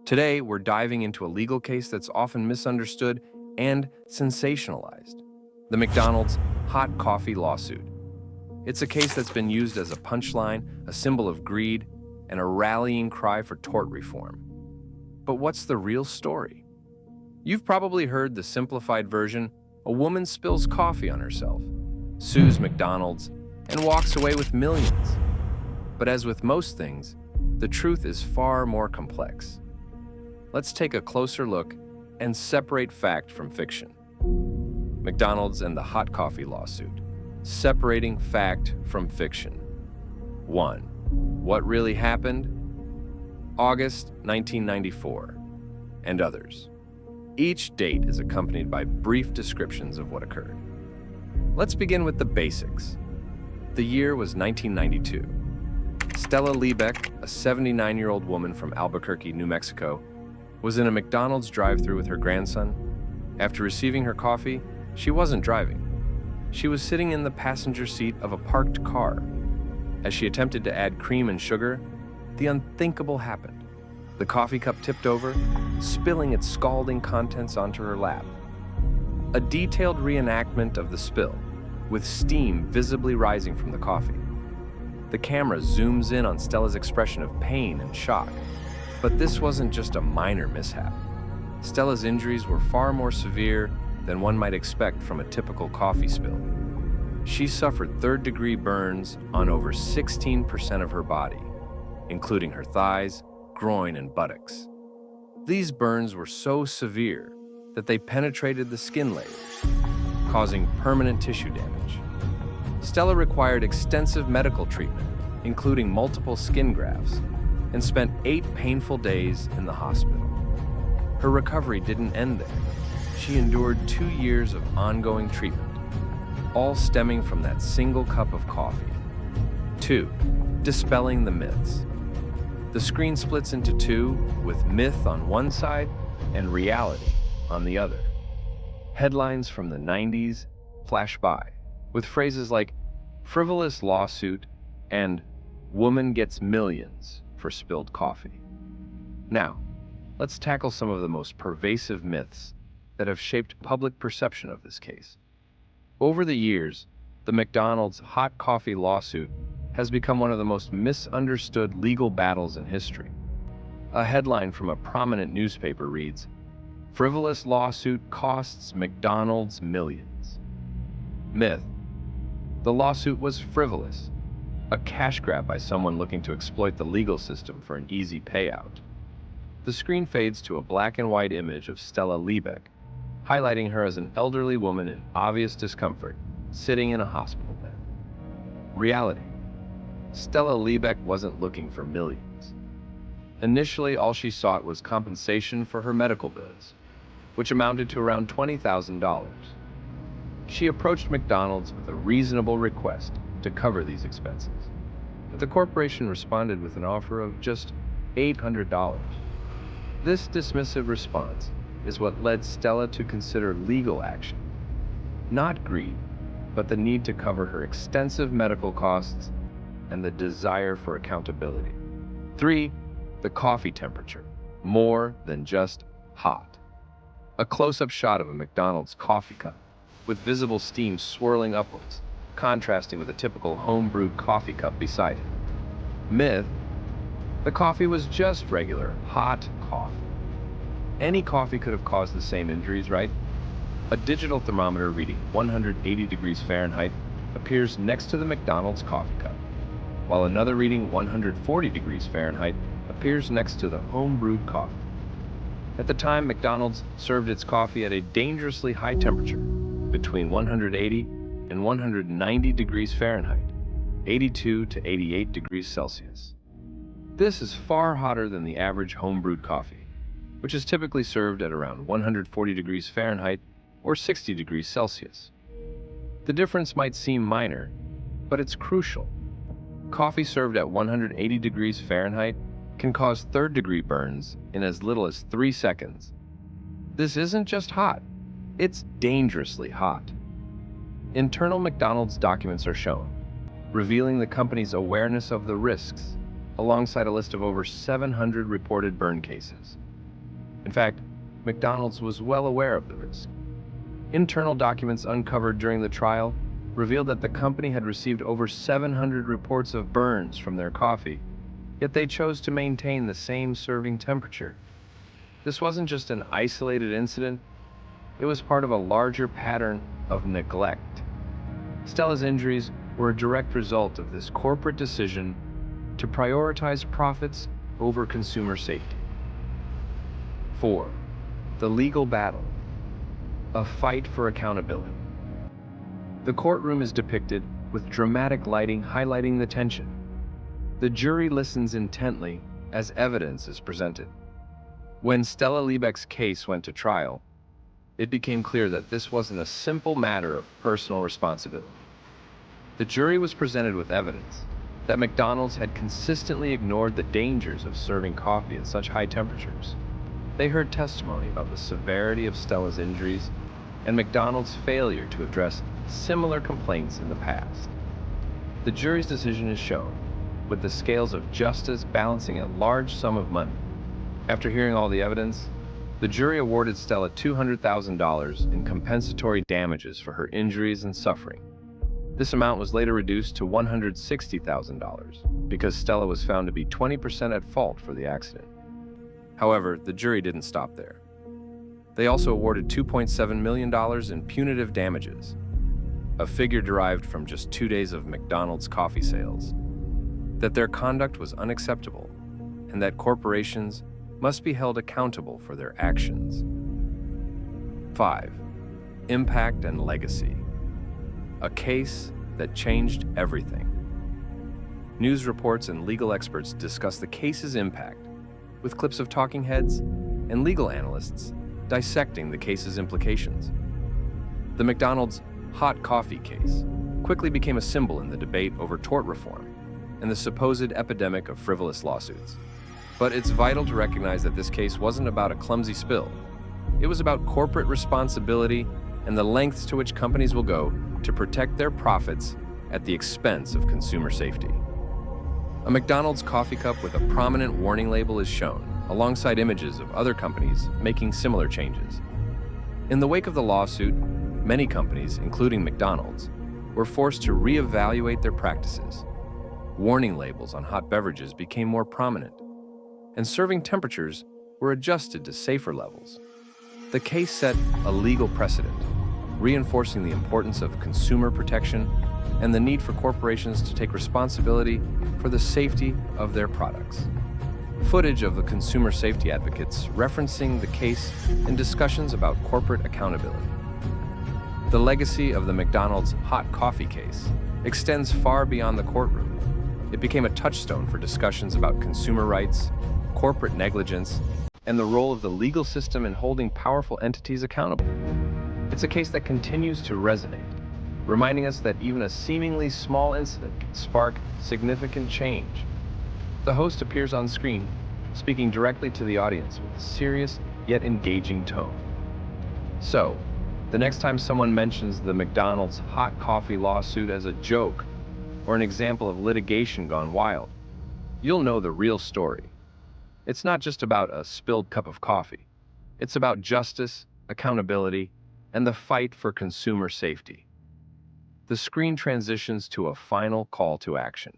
Today, we're diving into a legal case that's often misunderstood and sensationalized: the McDonald's hot coffee lawsuit. It's a case that's been used as a punchline, a symbol of greed, and a rallying cry for tort reform. But what's the real story? You've probably heard the simplified version: a woman spills coffee on herself, sues McDonald's, and walks away with millions. But as with most things, the truth is far more complex. Let's take a closer look and separate fact from fiction. McDonald's and the hot coffee lawsuit. Separating fact from fiction. 1. What really happened? August 1994, and others. Each date is accompanied by brief descriptions of what occurred. Let's begin with the basics. The year was 1992. Stella Liebeck, a 79-year-old woman from Albuquerque, New Mexico, was in a McDonald's drive-thru with her grandson. After receiving her coffee, she wasn't driving. She was sitting in the passenger seat of a parked car. As she attempted to add cream and sugar, the unthinkable happened. The coffee cup tipped over, spilling its scalding contents onto her lap. A detailed reenactment of the spill, with steam visibly rising from the coffee. The camera zooms in on Stella's expression of pain and shock. But this wasn't just a minor mishap. Stella's injuries were far more severe than one might expect from a typical coffee spill. She suffered third-degree burns on over 16% of her body, including her thighs, groin, and buttocks. These burns were so severe that they penetrated the skin layers, causing permanent tissue damage. Stella required extensive medical treatment, including multiple skin grafts, and spent 8 painful days in the hospital. Her recovery didn't end there. She endured 2 years of ongoing treatment, all stemming from that single cup of coffee. 2. Dispelling the myths. The screen splits into two, with myth on one side and reality on the other. Headlines from the 90s flash by, with phrases like frivolous lawsuit and woman gets millions for spilled coffee. Now, let's tackle some of the most pervasive myths that have shaped public perception of this case. Over the years, the McDonald's hot coffee lawsuit has become one of the most misunderstood legal battles in history. A headline from a prominent newspaper reads, "Frivolous lawsuit costs McDonald's millions." Myth: the lawsuit was frivolous, a cash grab by someone looking to exploit the legal system for an easy payout. The screen fades to a black and white image of Stella Liebeck, highlighting her as an elderly woman in obvious discomfort, sitting in a hospital bed. Reality: Stella Liebeck wasn't looking for millions. Initially, all she sought was compensation for her medical bills, which amounted to around $20,000. She approached McDonald's with a reasonable request to cover these expenses, but the corporation responded with an offer of just $800. This dismissive response is what led Stella to consider legal action. Not greed, but the need to cover her extensive medical costs and the desire for accountability. 3. The coffee temperature. More than just hot. A close-up shot of a McDonald's coffee cup, with visible steam swirling upwards, contrasting with a typical home-brewed coffee cup beside it. Myth: the coffee was just regular, hot coffee. Any coffee could have caused the same injuries, right? A digital thermometer reading 180 degrees Fahrenheit appears next to the McDonald's coffee cup, while another reading 140 degrees Fahrenheit appears next to the home-brewed coffee. At the time, McDonald's served its coffee at a dangerously high temperature, between 180 and 190 degrees Fahrenheit, 82 to 88 degrees Celsius. This is far hotter than the average home-brewed coffee, which is typically served at around 140 degrees Fahrenheit or 60 degrees Celsius. The difference might seem minor, but it's crucial. Coffee served at 180 degrees Fahrenheit can cause third-degree burns in as little as 3 seconds. This isn't just hot, it's dangerously hot. Internal McDonald's documents are shown, revealing the company's awareness of the risks, alongside a list of over 700 reported burn cases. In fact, McDonald's was well aware of the risk. Internal documents uncovered during the trial revealed that the company had received over 700 reports of burns from their coffee, yet they chose to maintain the same serving temperature. This wasn't just an isolated incident, it was part of a larger pattern of neglect. Stella's injuries were a direct result of this corporate decision to prioritize profits over consumer safety. 4. The legal battle. A fight for accountability. The courtroom is depicted with dramatic lighting highlighting the tension. The jury listens intently as evidence is presented. When Stella Liebeck's case went to trial, it became clear that this wasn't a simple matter of personal responsibility. The jury was presented with evidence that McDonald's had consistently ignored the dangers of serving coffee at such high temperatures. They heard testimony about the severity of Stella's injuries and McDonald's failure to address similar complaints in the past. The jury's decision is shown, with the scales of justice balancing a large sum of money. After hearing all the evidence, the jury awarded Stella $200,000 in compensatory damages for her injuries and suffering. This amount was later reduced to $160,000 because Stella was found to be 20% at fault for the accident. However, the jury didn't stop there. They also awarded $2.7 million in punitive damages, a figure derived from just 2 days of McDonald's coffee sales, that their conduct was unacceptable, and that corporations must be held accountable for their actions. 5. Impact and legacy. A case that changed everything. News reports and legal experts discuss the case's impact, with clips of talking heads and legal analysts dissecting the case's implications. The McDonald's hot coffee case quickly became a symbol in the debate over tort reform and the supposed epidemic of frivolous lawsuits. But it's vital to recognize that this case wasn't about a clumsy spill. It was about corporate responsibility and the lengths to which companies will go to protect their profits at the expense of consumer safety. A McDonald's coffee cup with a prominent warning label is shown, alongside images of other companies making similar changes. In the wake of the lawsuit, many companies, including McDonald's, were forced to reevaluate their practices. Warning labels on hot beverages became more prominent, and serving temperatures were adjusted to safer levels. The case set a legal precedent, reinforcing the importance of consumer protection and the need for corporations to take responsibility for the safety of their products. Footage of the consumer safety advocates referencing the case in discussions about corporate accountability. The legacy of the McDonald's hot coffee case extends far beyond the courtroom. It became a touchstone for discussions about consumer rights, corporate negligence, and the role of the legal system in holding powerful entities accountable. It's a case that continues to resonate, reminding us that even a seemingly small incident can spark significant change. The host appears on screen, speaking directly to the audience with a serious yet engaging tone. So, the next time someone mentions the McDonald's hot coffee lawsuit as a joke or an example of litigation gone wild, you'll know the real story. It's not just about a spilled cup of coffee. It's about justice, accountability, and the fight for consumer safety. The screen transitions to a final call to action.